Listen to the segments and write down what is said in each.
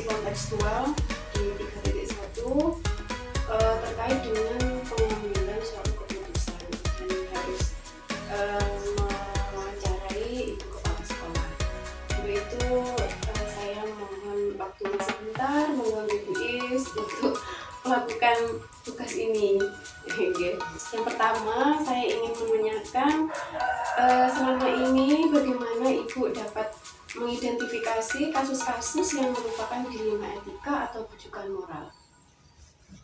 evaluasi kontekstual di 3.1 terkait dengan pengambilan suatu keputusan dan harus mewawancarai ibu kepala sekolah. Untuk itu saya mohon waktunya sebentar, mohon Ibu Is untuk melakukan tugas ini. Yang pertama, saya ingin menanyakan selama ini bagaimana Ibu dapat mengidentifikasi kasus-kasus yang merupakan dilema etika atau rujukan moral.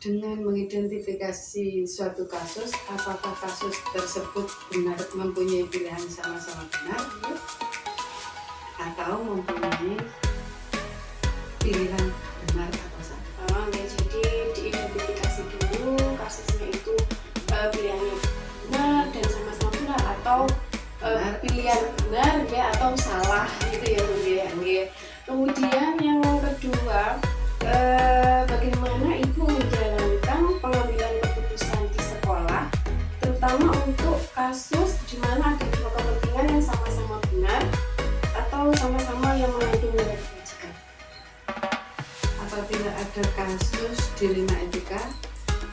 Dengan mengidentifikasi suatu kasus, apakah kasus tersebut benar mempunyai pilihan sama-sama benar atau mempunyai pilihan benar atau salah. Jadi diidentifikasi dulu kasusnya itu pilihannya benar dan sama-sama benar atau pilihan benar ya atau salah gitu ya Bu ya. Kemudian yang kedua, bagaimana Ibu menjalankan pengambilan keputusan di sekolah, terutama untuk kasus di mana ada dua kepentingan yang sama-sama benar atau sama-sama yang mengandung nilai kebajikan. Apabila ada kasus dilema etika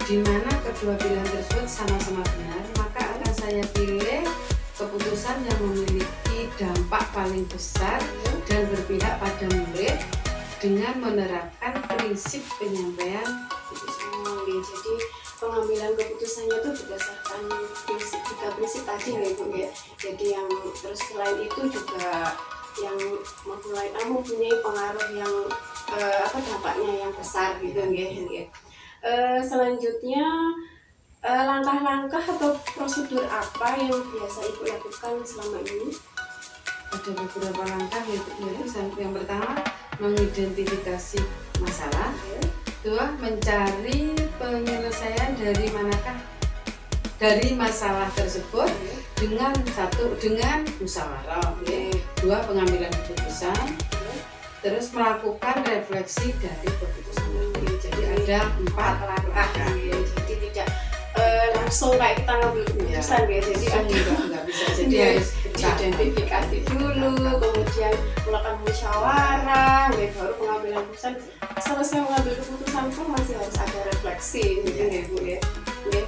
di mana kedua pilihan tersebut sama-sama benar, maka akan saya pilih keputusan yang memiliki dampak paling besar dan berpihak pada murid dengan menerapkan prinsip penyampaian keputusan. Jadi pengambilan keputusannya itu berdasarkan tiga prinsip tadi ya Bu ya. Jadi yang terus selain itu juga yang mempunyai pengaruh yang dampaknya yang besar gitu ya. Selanjutnya langkah-langkah atau prosedur apa yang biasa Ibu lakukan selama ini? Ada beberapa langkah, yaitu yang pertama mengidentifikasi masalah, kedua mencari penyelesaian dari masalah tersebut dengan musyawarah, dua pengambilan keputusan, terus melakukan refleksi dari keputusan. Jadi ada 4 langkah. Jadi tidak langsung kayak kita ngambil keputusan ya. Jadi nggak bisa. Jadi harus identifikasi dulu, kemudian melakukan musyawarah, baru pengambilan keputusan. Selesai mengambil keputusan pun masih harus ada refleksi, gitu ya Bu ya.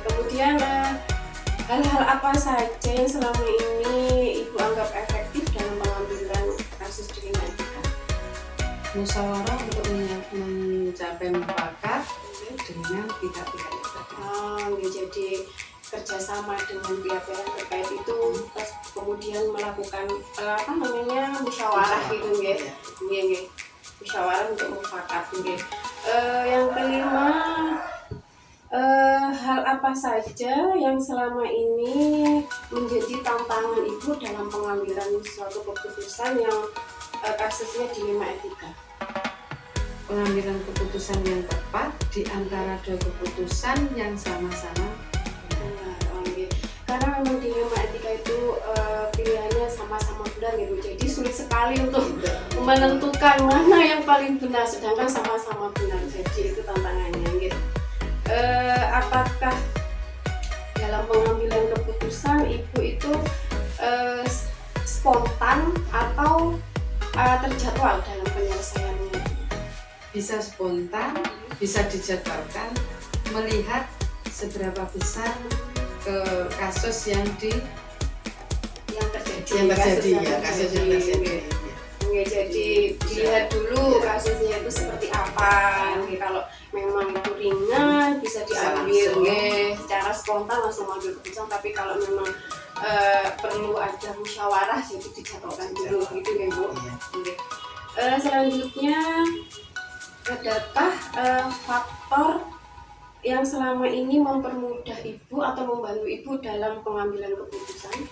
Kemudian hal-hal apa saja yang selama ini Ibu anggap efektif dalam pengambilan kasus dilema etika? Musyawarah untuk mencapai mufakat dengan pihak-pihak yang terkait. Jadi kerjasama dengan pihak-pihak yang terkait itu, terus kemudian melakukan musyawarah gitu ya. Musyawarah untuk mufakat. Yang kelima, hal apa saja yang selama ini menjadi tantangan Ibu dalam pengambilan suatu keputusan yang kasusnya dilema etika? Pengambilan keputusan yang tepat di antara dua keputusan yang sama-sama benar. Karena memang dilema etika itu pilihannya sama-sama benar gitu. Jadi sulit sekali untuk menentukan mana yang paling benar sedangkan sama-sama benar. Jadi itu tantangannya gitu. Apakah dalam pengambilan keputusan Ibu itu spontan atau terjadwal dalam penyelesaiannya? Bisa spontan, bisa dijadwalkan, melihat seberapa besar kasus yang terjadi. Jadi dilihat dulu kasusnya itu seperti apa. Kalau memang itu ringan bisa diambil secara spontan langsung ambil keputusan, tapi kalau memang perlu ada musyawarah jadi dijadwalkan dulu gitu ya Bu. Selanjutnya, adakah faktor yang selama ini mempermudah Ibu atau membantu Ibu dalam pengambilan keputusan?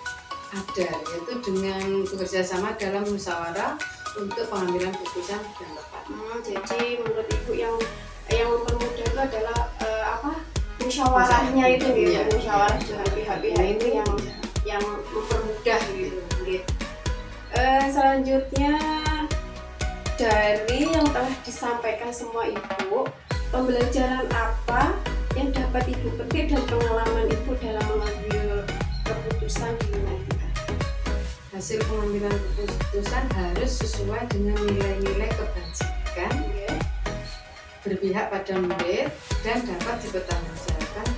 Ada, yaitu dengan bekerjasama dalam musyawarah untuk pengambilan keputusan yang tepat. Jadi menurut Ibu yang mempermudah itu adalah musyawarahnya itu gitu, musyawarah dengan pihak-pihak itu yang mempermudah gitu. Selanjutnya, dari yang telah disampaikan semua Ibu, pembelajaran apa yang dapat Ibu petik dan pengalaman Ibu dalam mengambil keputusan dilema etika? Hasil pengambilan keputusan harus sesuai dengan nilai-nilai kebajikan berpihak pada murid dan dapat dipertanggungjawabkan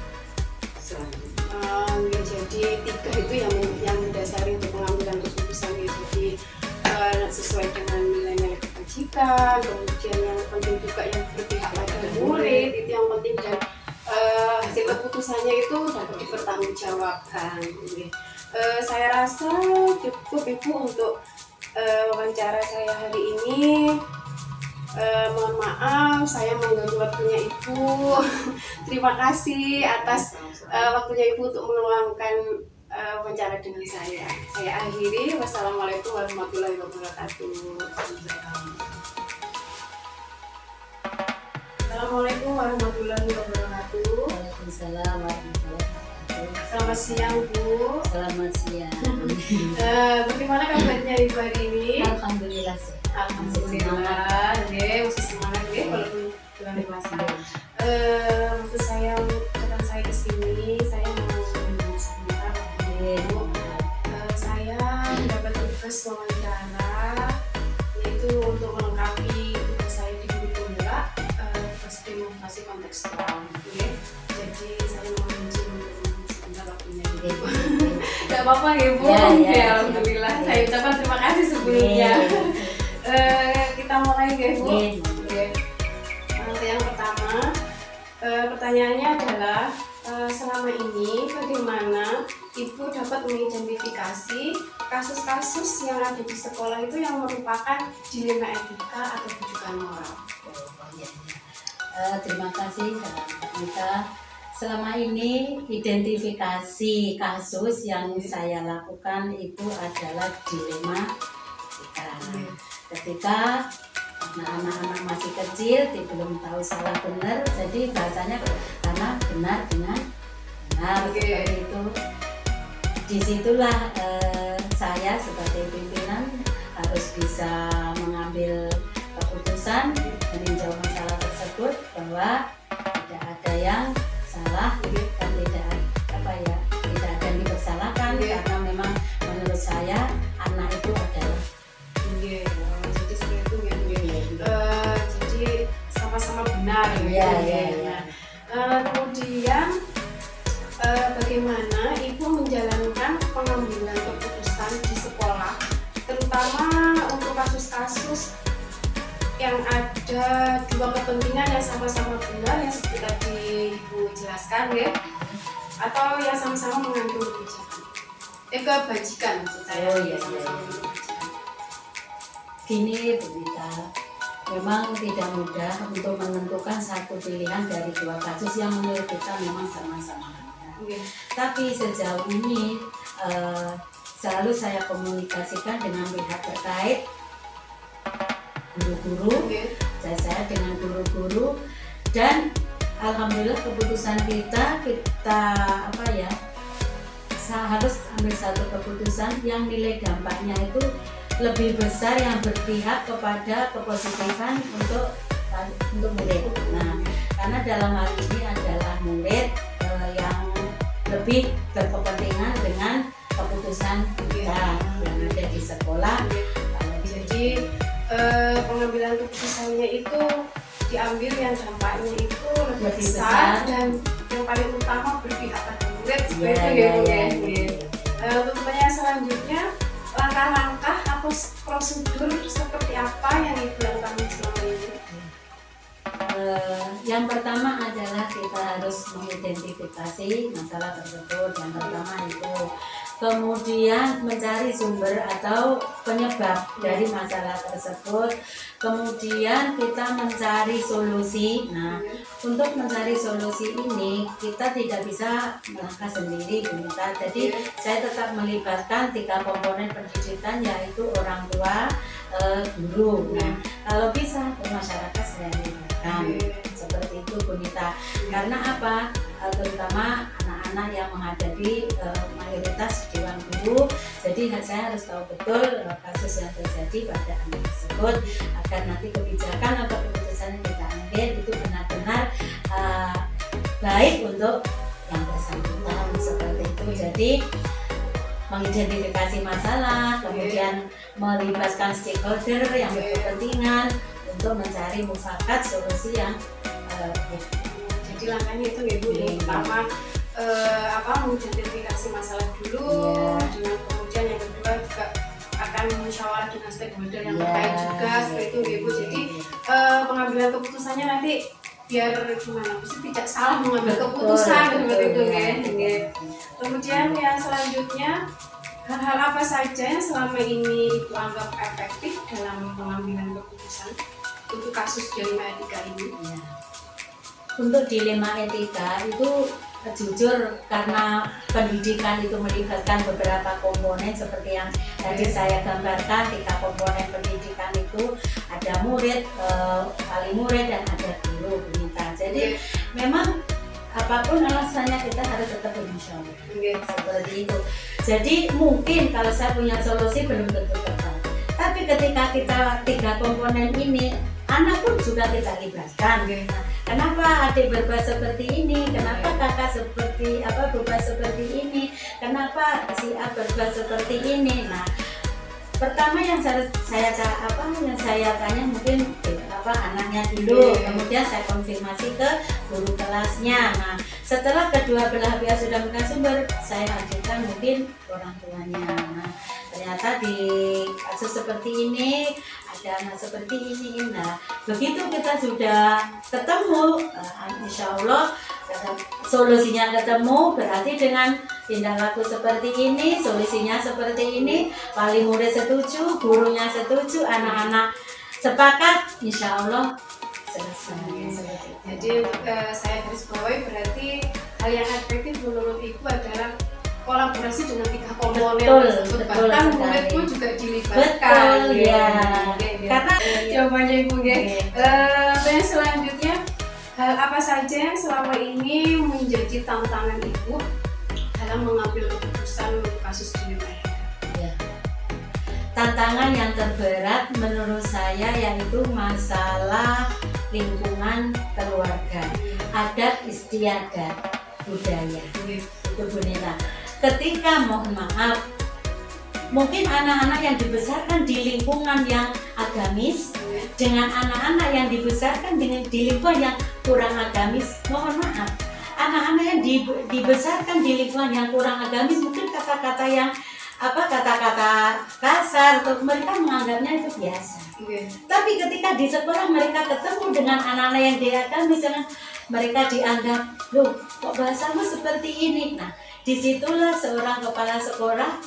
selanjutnya. Jadi 3 itu yang mendasari untuk pengambilan keputusan gitu. Jadi sesuai dengan nilai-nilai kebajikan, kemudian yang penting juga yang berpihak pada murid itu yang penting, dan hasil keputusannya itu dapat dipertanggungjawabkan. Saya rasa cukup Ibu untuk wawancara saya hari ini. Mohon maaf saya mengganggu waktunya Ibu. Terima kasih atas waktunya Ibu untuk meluangkan wawancara dengan saya. Saya akhiri. Wassalamualaikum warahmatullahi wabarakatuh. Assalamualaikum warahmatullahi wabarakatuh. Waalaikumsalam warahmatullahi wabarakatuh. Selamat siang Bu. Selamat siang. Bagaimana kabarnya Ibu hari ini? Alhamdulillah sehat. Alhamdulillah, masih semangat walaupun bulan puasa. Waktu saya datang saya ke sini, saya mau sebentar Bu. Saya mendapat tugas wawancara, yaitu untuk melengkapi tugas saya di Guru Penggerak tugas demonstrasi kontekstual. Jadi saya mohon izin untuk sebentar waktunya Ibu. Tidak apa-apa ya Bu. Ya, alhamdulillah. Saya ucapkan terima kasih sebelumnya. Kita mulai ya Bu. Yang pertama, pertanyaannya adalah selama ini bagaimana Ibu dapat mengidentifikasi kasus-kasus yang ada di sekolah itu yang merupakan dilema etika atau rujukan moral? Terima kasih Mbak Mita. Selama ini identifikasi kasus yang saya lakukan itu adalah dilema etika. Ketika anak-anak masih kecil, belum tahu salah benar, jadi bahasanya karena benar dengan benar, seperti itu. Disitulah saya sebagai pimpinan harus bisa mengambil keputusan meninjau masalah tersebut bahwa tidak ada yang salah dan tidak ada yang dipersalahkan, karena memang menurut saya anak itu adalah jadi seperti itu ya. Jadi sama-sama benar ya. Kemudian bagaimana Ibu menjalankan pengambilan keputusan di sekolah, terutama untuk kasus-kasus yang ada dua kepentingan yang sama-sama benar yang seperti tadi Ibu jelaskan ya, atau yang sama-sama mengandung kebajikan maksud saya. Sama-sama mengandung kebajikan. Gini Bu Mita, memang tidak mudah untuk menentukan satu pilihan dari dua kasus yang menurut kita memang sama-sama benar. Tapi sejauh ini selalu saya komunikasikan dengan pihak terkait, guru-guru, saya dengan guru-guru, dan alhamdulillah keputusan kita harus ambil satu keputusan yang nilai dampaknya itu lebih besar, yang berpihak kepada kepositifan untuk murid. Nah, karena dalam hal ini adalah murid yang lebih berkepentingan dengan keputusan kita yang ada di sekolah. Jadi pengambilan keputusannya itu diambil yang dampaknya itu lebih besar dan yang paling utama berpihak pada murid seperti itu ya. Untuk pertanyaan selanjutnya, langkah-langkah atau prosedur seperti apa yang dilakukan selama ini? Yang pertama adalah kita harus mengidentifikasi masalah tersebut. Yang pertama itu, kemudian mencari sumber atau penyebab dari masalah tersebut, kemudian kita mencari solusi. Nah, untuk mencari solusi ini kita tidak bisa melangkah sendiri, Bunda. Jadi saya tetap melibatkan 3 komponen pendidikan, yaitu orang tua, guru. Nah, kalau bisa masyarakat saya libatkan. Seperti itu Bunda. Karena apa? Terutama anak-anak yang menghadapi mayoritas dewan guru, jadi saya harus tahu betul kasus yang terjadi pada anak tersebut, agar nanti kebijakan atau keputusan yang kita ambil itu benar-benar baik untuk yang bersangkutan, seperti itu. Jadi mengidentifikasi masalah, kemudian melibatkan stakeholder yang berkepentingan untuk mencari mufakat solusi yang Jadi langkahnya itu ya Bu, yang pertama mengidentifikasi masalah dulu, dengan kemudian yang kedua juga akan musyawarah dengan stakeholder yang terkait juga seperti itu ya Bu. Jadi pengambilan keputusannya nanti biar gimana, mesti tidak salah mengambil keputusan seperti itu kan. Kemudian yang selanjutnya, hal-hal apa saja yang selama ini Ibu anggap efektif dalam pengambilan keputusan untuk kasus dilema etika ini? Untuk dilema etika itu jujur karena pendidikan itu melibatkan beberapa komponen seperti yang tadi saya gambarkan, 3 komponen pendidikan itu ada murid, wali murid dan ada guru pendidikan. Jadi memang apapun alasannya kita harus tetap bermusyawarah seperti itu. Jadi mungkin kalau saya punya solusi belum tentu tepat, tapi ketika kita 3 komponen ini, anak pun juga kita libatkan. Kenapa adik berbuat seperti ini? Kenapa kakak berbuat seperti ini? Kenapa si A berbuat seperti ini? Nah, pertama yang saya tanya mungkin anaknya dulu, kemudian saya konfirmasi ke guru kelasnya. Nah, setelah kedua belah pihak sudah sumber, saya hadirkan mungkin orang tuanya. Nah, ternyata di kasus seperti ini ada anak seperti ini. Nah, begitu kita sudah ketemu, insya Allah solusinya ketemu, berarti dengan tindak laku seperti ini, solusinya seperti ini, wali murid setuju, gurunya setuju, anak-anak sepakat, insya Allah selesai. Jadi saya garis bawahi, berarti hal yang efektif menurut Ibu adalah kolaborasi dengan 3 komponen tersebut, bahkan murid pun juga dilibatkan. Betul, ya. Karena jawabannya Ibu yang selanjutnya, hal apa saja yang selama ini menjadi tantangan Ibu dalam mengambil keputusan untuk kasus dilema etika? Tantangan yang terberat menurut saya yaitu masalah lingkungan keluarga, adat istiadat, budaya. Itu Bu Nita. Ketika mohon maaf, mungkin anak-anak yang dibesarkan di lingkungan yang agamis dengan anak-anak yang dibesarkan di lingkungan yang kurang agamis, mohon maaf, anak-anak yang dibesarkan di lingkungan yang kurang agamis mungkin kata-kata yang kata-kata kasar, atau mereka menganggapnya itu biasa. Tapi ketika di sekolah mereka ketemu dengan anak-anak yang diagamis, misalnya mereka dianggap, loh kok bahasamu seperti ini. Nah, disitulah seorang kepala sekolah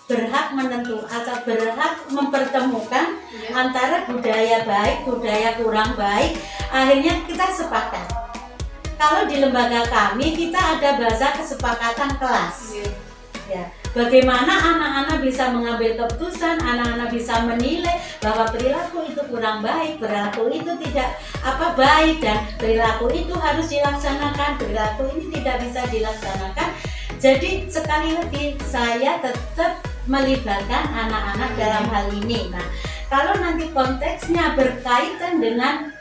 berhak menentukan atau berhak mempertemukan antara budaya baik, budaya kurang baik. Akhirnya kita sepakat. Kalau di lembaga kami kita ada bahasa kesepakatan kelas. Ya, bagaimana anak-anak bisa mengambil keputusan, anak-anak bisa menilai bahwa perilaku itu kurang baik, perilaku itu tidak baik, dan perilaku itu harus dilaksanakan, perilaku ini tidak bisa dilaksanakan. Jadi sekali lagi saya tetap melibatkan anak-anak dalam hal ini. Nah, kalau nanti konteksnya berkaitan dengan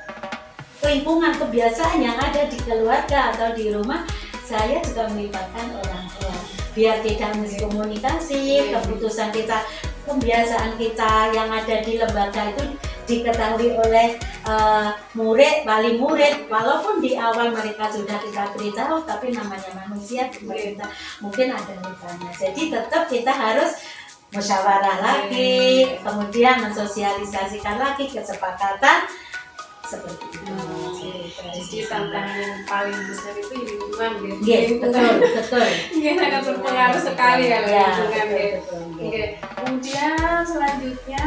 lingkungan kebiasaan yang ada di keluarga atau di rumah, saya juga melibatkan orang tua biar tidak miskomunikasi, keputusan kita, kebiasaan kita yang ada di lembaga itu diketahui oleh murid, wali murid, walaupun di awal mereka sudah kita beritahu, tapi namanya manusia kita mungkin ada lukanya. Jadi tetap kita harus musyawarah lagi, kemudian mensosialisasikan lagi kesepakatan seperti itu. Jadi tantangan yang paling besar itu lingkungan betul. Ini sangat berpengaruh sekali ya lingkungan. Betul. Kemudian selanjutnya,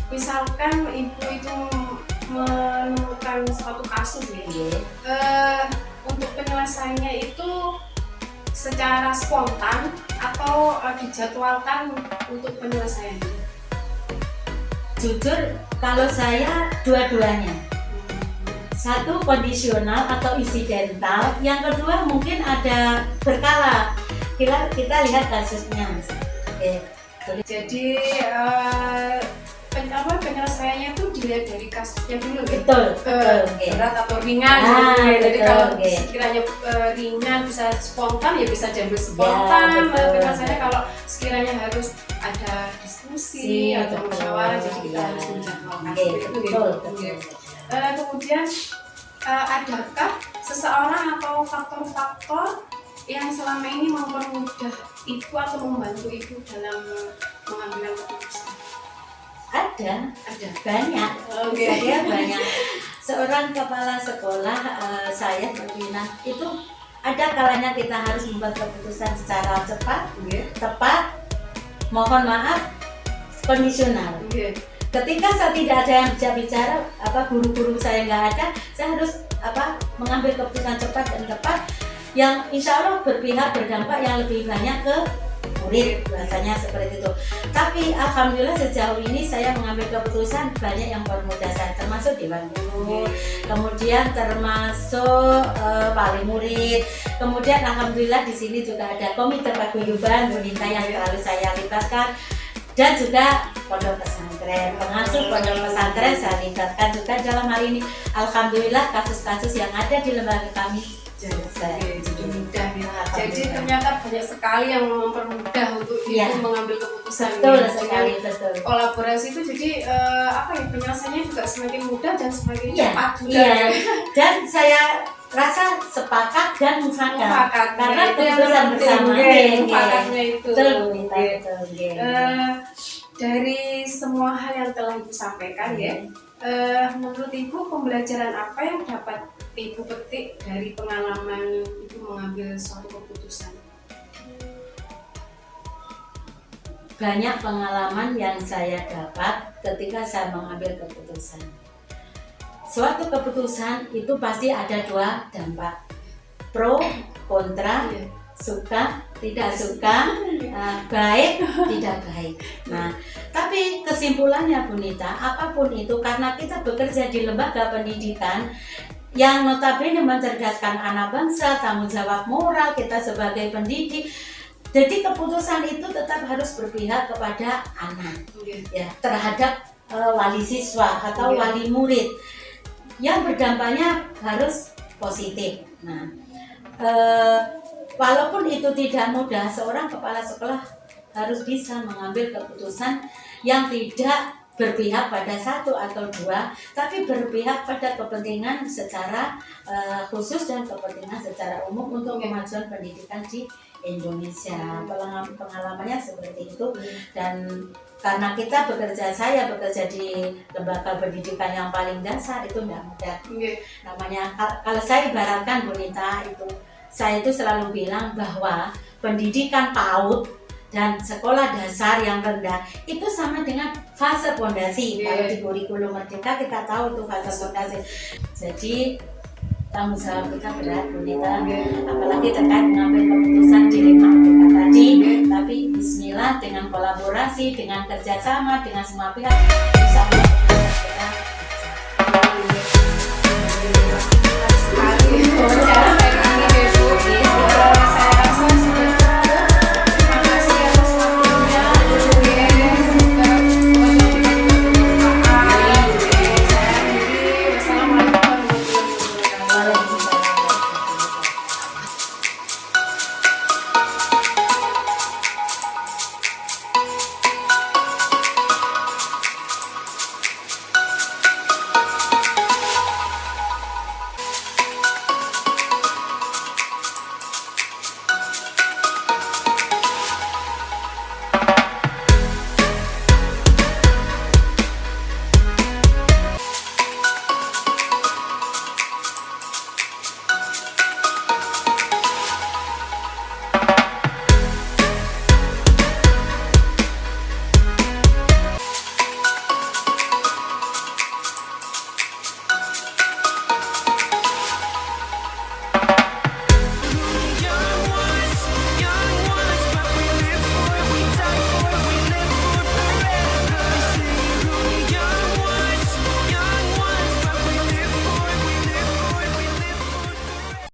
misalkan Ibu itu menemukan suatu kasus untuk penyelesaiannya itu secara spontan atau dijadwalkan untuk penyelesaiannya? Jujur, kalau saya dua-duanya. Satu kondisional atau insidental, yang kedua mungkin ada berkala. Kita lihat kasusnya. Jadi penyelesaiannya itu dilihat dari kasusnya dulu. Betul. Berat atau ringan. Jadi kalau sekiranya ringan bisa spontan, ya bisa diambil spontan. Penyelesaiannya kalau sekiranya harus ada diskusi atau musyawarah, jadi kita harus menjadwalkan. Kemudian adakah seseorang atau faktor-faktor yang selama ini mempermudah ibu atau membantu ibu dalam mengambil keputusan? Ada Ada. banyak. Oke. Saya banyak. Seorang kepala sekolah, saya berpindah itu ada kalanya kita harus membuat keputusan secara cepat, tepat, mohon maaf, kondisional. Oke. Ketika saya tidak ada yang bisa bicara, guru-guru saya nggak ada, saya harus mengambil keputusan cepat dan tepat yang insya Allah berpihak berdampak yang lebih banyak ke murid, rasanya seperti itu. Tapi alhamdulillah sejauh ini saya mengambil keputusan banyak yang bermudah saya, termasuk dewan guru, kemudian termasuk wali murid, kemudian alhamdulillah di sini juga ada komite paguyuban Bunita yang selalu saya libatkan, dan juga pondok pesantren, pengasuh pondok pesantren saya libatkan juga dalam hal ini. Alhamdulillah kasus-kasus yang ada di lembaga kami selesai. Jadi mudah ya. Jadi ternyata banyak sekali yang mempermudah untuk ibu Iya. mengambil keputusan. Betul Dengan sekali, betul. kolaborasi itu jadi penyelesaiannya juga semakin mudah dan semakin Iya, cepat juga. iya. Dan saya rasa sepakat dan mufakat Mufakat. karena Itu yang keputusan penting, bersama. nggih, Nggih, mufakatnya itu. betul, Bunita, Nggih. betul, nggih. Dari semua hal yang telah ibu sampaikan ya, menurut ibu pembelajaran apa yang dapat ibu petik dari pengalaman ibu mengambil suatu keputusan? Banyak pengalaman yang saya dapat ketika saya mengambil keputusan. Suatu keputusan itu pasti ada dua dampak, pro, kontra, Iya. suka, tidak suka, baik, tidak baik. Nah, tapi kesimpulannya Bunita, apapun itu karena kita bekerja di lembaga pendidikan yang notabene mencerdaskan anak bangsa, tanggung jawab moral kita sebagai pendidik. Jadi keputusan itu tetap harus berpihak kepada anak, ya, terhadap wali siswa atau Iya. wali murid yang berdampaknya harus positif. Nah, walaupun itu tidak mudah, seorang kepala sekolah harus bisa mengambil keputusan yang tidak berpihak pada satu atau dua, tapi berpihak pada kepentingan secara khusus dan kepentingan secara umum untuk kemajuan pendidikan di Indonesia. Pengalamannya seperti itu, dan karena saya bekerja di lembaga pendidikan yang paling dasar, itu tidak mudah. Namanya kalau saya ibaratkan Bunita itu, saya itu selalu bilang bahwa pendidikan PAUD dan sekolah dasar yang rendah itu sama dengan fase fondasi. Kalau di kurikulum Merdeka kita tahu tuh fase fondasi. Jadi tanggung jawab kita berat Bunita, apalagi terkait mengambil keputusan di 5 Merdeka tadi. Tapi bismillah dengan kolaborasi, dengan kerjasama dengan semua pihak.